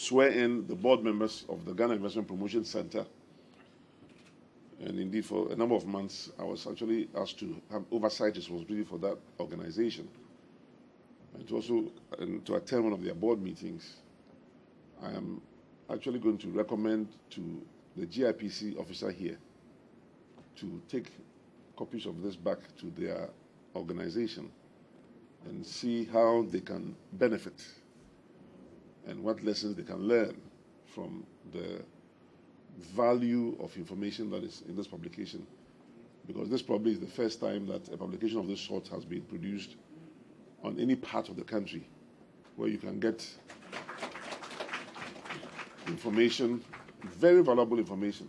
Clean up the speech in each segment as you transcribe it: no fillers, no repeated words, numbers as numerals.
swear in the board members of the Ghana Investment Promotion Center. And indeed, for a number of months, I was actually asked to have oversight responsibility for that organization and to attend one of their board meetings. I am actually going to recommend to the GIPC officer here to take copies of this back to their organization and see how they can benefit and what lessons they can learn from the value of information that is in this publication, because this probably is the first time that a publication of this sort has been produced on any part of the country where you can get information, very valuable information.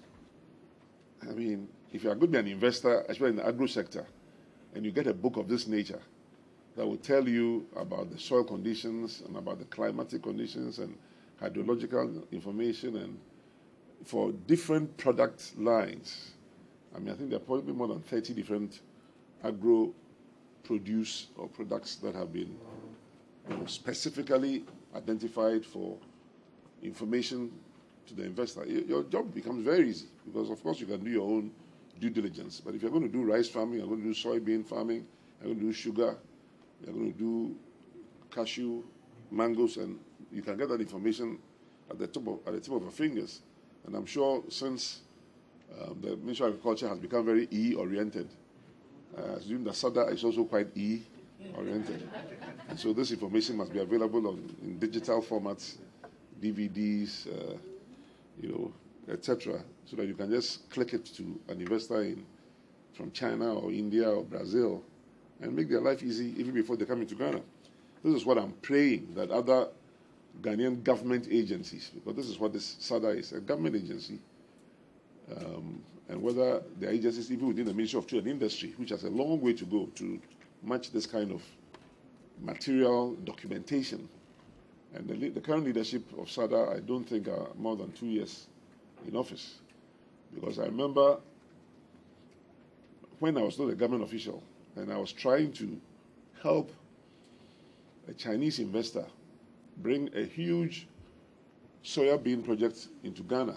I mean, if you are going to be an investor, especially in the agro sector, and you get a book of this nature that will tell you about the soil conditions and about the climatic conditions and hydrological information and for different product lines. I mean, I think there are probably more than 30 different agro produce or products that have been specifically identified for information to the investor. Your job becomes very easy because, of course, you can do your own due diligence. But if you're going to do rice farming, you're going to do soybean farming, you're going to do sugar, you're going to do cashew, mangoes, and you can get that information at the tip of your fingers. And I'm sure since the Ministry of Agriculture has become very E-oriented, I assume that SADA is also quite E-oriented. And so this information must be available in digital formats, DVDs, etc., so that you can just click it to an investor from China or India or Brazil and make their life easy even before they come into Ghana. This is what I'm praying that other Ghanaian government agencies, because this is what this SADA is, a government agency, and whether there are agencies even within the Ministry of Trade and Industry, which has a long way to go to match this kind of material documentation. And the current leadership of SADA, I don't think are more than 2 years in office. Because I remember when I was not a government official and I was trying to help a Chinese investor bring a huge soya bean project into Ghana.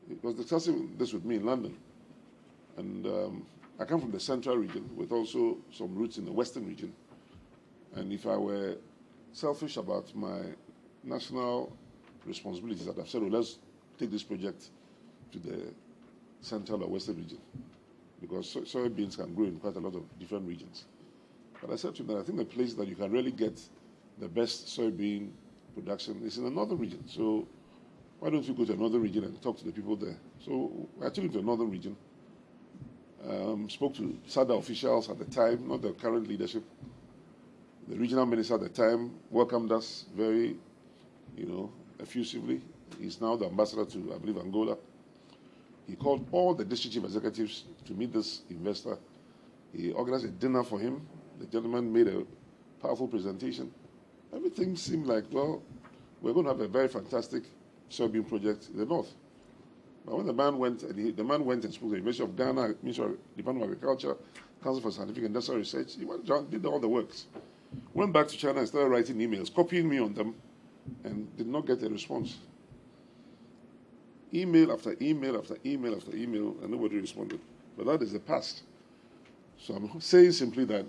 It was discussing this with me in London. And I come from the central region with also some roots in the western region. And if I were selfish about my national responsibilities, I'd have said, well, let's take this project to the central or western region, because soybeans can grow in quite a lot of different regions. But I said to him that I think the place that you can really get the best soybean production is in the northern region. So why don't you go to another region and talk to the people there? So I took him to another region, spoke to SADA officials at the time, not the current leadership. The regional minister at the time welcomed us very, effusively. He's now the ambassador to, I believe, Angola. He called all the district chief executives to meet this investor. He organized a dinner for him. The gentleman made a powerful presentation. Everything seemed like, well, we're going to have a very fantastic soybean project in the north. But when the man went and spoke to the University of Ghana, Ministry of Department of Agriculture, Council for Scientific and Industrial Research, he went down, did all the works. Went back to China and started writing emails, copying me on them, and did not get a response. Email after email after email after email, and nobody responded. But that is the past. So I'm saying simply that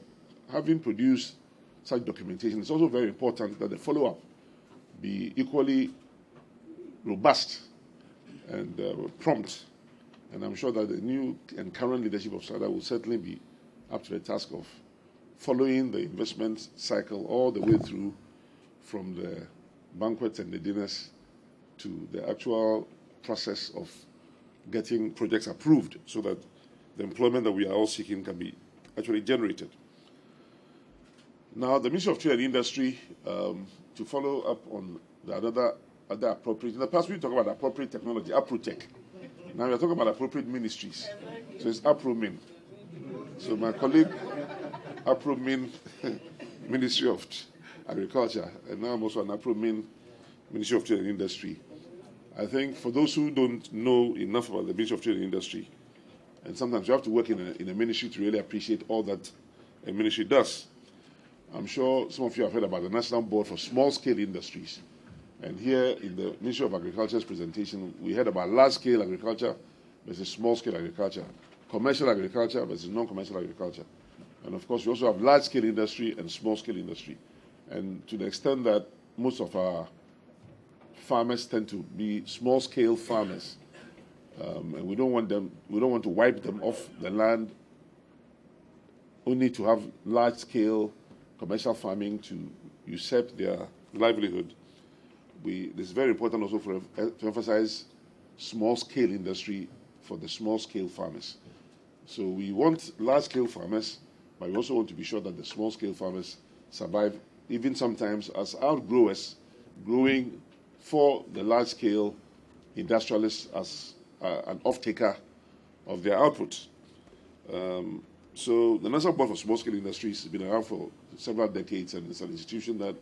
having produced such documentation, it's also very important that the follow-up be equally robust and prompt. And I'm sure that the new and current leadership of SADA will certainly be up to the task of following the investment cycle all the way through from the banquets and the dinners to the actual process of getting projects approved so that the employment that we are all seeking can be actually generated. Now, the Ministry of Trade and Industry, to follow up on the other appropriate, in the past we talk about appropriate technology, APROTECH. Now we're talking about appropriate ministries. So it's APROMIN. So my colleague, APROMIN, Ministry of Agriculture, and now I'm also an APROMIN, Ministry of Trade and Industry. I think for those who don't know enough about the Ministry of Trade and Industry, and sometimes you have to work in a ministry to really appreciate all that a ministry does. I'm sure some of you have heard about the National Board for Small-Scale Industries. And here in the Ministry of Agriculture's presentation, we heard about large-scale agriculture versus small-scale agriculture, commercial agriculture versus non-commercial agriculture. And of course, we also have large-scale industry and small-scale industry. And to the extent that most of our farmers tend to be small-scale farmers, and we don't want to wipe them off the land only to have large-scale commercial farming to usurp their livelihood. It's very important also to emphasize small-scale industry for the small-scale farmers. So we want large-scale farmers, but we also want to be sure that the small-scale farmers survive, even sometimes as outgrowers, growing for the large-scale industrialists as an off-taker of their output. So the National Board for Small-Scale Industries has been around for several decades, and it's an institution that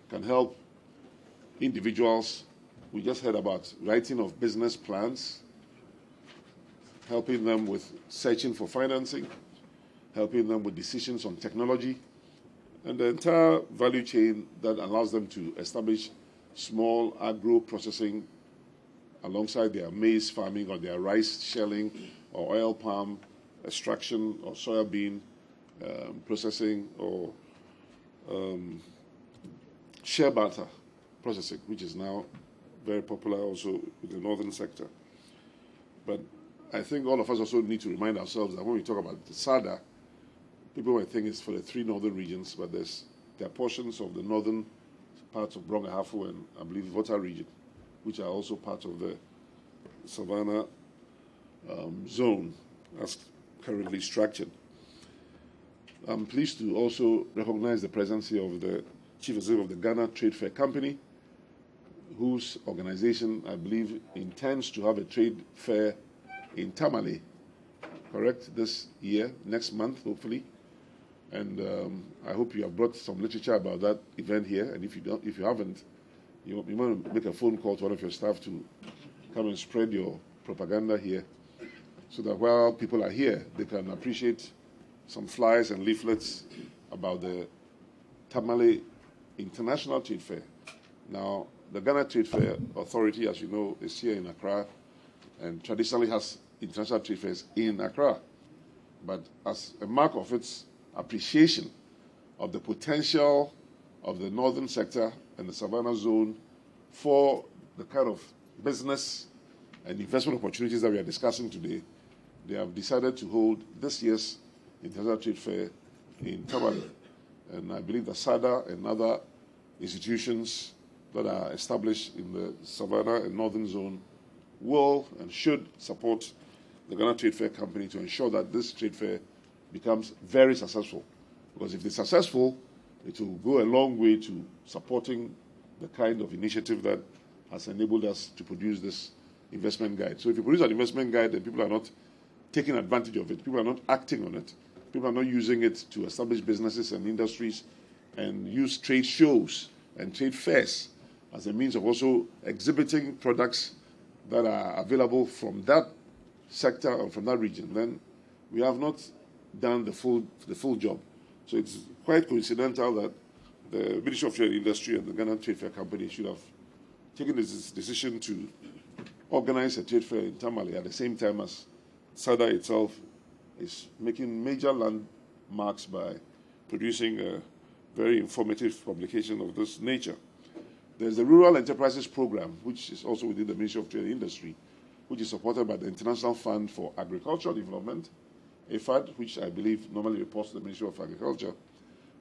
can help individuals. We just heard about writing of business plans, helping them with searching for financing, helping them with decisions on technology, and the entire value chain that allows them to establish small agro-processing alongside their maize farming or their rice shelling or oil palm extraction or soybean processing or shea butter processing, which is now very popular also in the northern sector. But I think all of us also need to remind ourselves that when we talk about the SADA, people might think it's for the 3 northern regions, but there are portions of the northern parts of Brong-Ahafo and I believe Volta region, which are also part of the Savannah zone as currently structured. I'm pleased to also recognize the presence here of the Chief Executive of the Ghana Trade Fair Company, whose organization, I believe, intends to have a trade fair in Tamale, correct, this year, next month, hopefully. And I hope you have brought some literature about that event here. And if you haven't, you want to make a phone call to one of your staff to come and spread your propaganda here, so that while people are here, they can appreciate some flyers and leaflets about the Tamale International Trade Fair. Now, the Ghana Trade Fair Authority, as you know, is here in Accra and traditionally has international trade fairs in Accra. But as a mark of its appreciation of the potential of the northern sector and the Savannah zone for the kind of business and investment opportunities that we are discussing today, they have decided to hold this year's International Trade Fair in Tamale. And I believe that SADA and other institutions that are established in the Savannah and Northern Zone will and should support the Ghana Trade Fair Company to ensure that this trade fair becomes very successful. Because if they're successful, it will go a long way to supporting the kind of initiative that has enabled us to produce this investment guide. So if you produce an investment guide and people are not taking advantage of it, people are not acting on it, people are not using it to establish businesses and industries and use trade shows and trade fairs as a means of also exhibiting products that are available from that sector or from that region, then we have not done the full job. So it's quite coincidental that the Ministry of Trade and Industry and the Ghana Trade Fair Company should have taken this decision to organize a trade fair in Tamale at the same time as SADA itself is making major landmarks by producing a very informative publication of this nature. There's the Rural Enterprises Program, which is also within the Ministry of Trade and Industry, which is supported by the International Fund for Agricultural Development, IFAD, which I believe normally reports to the Ministry of Agriculture,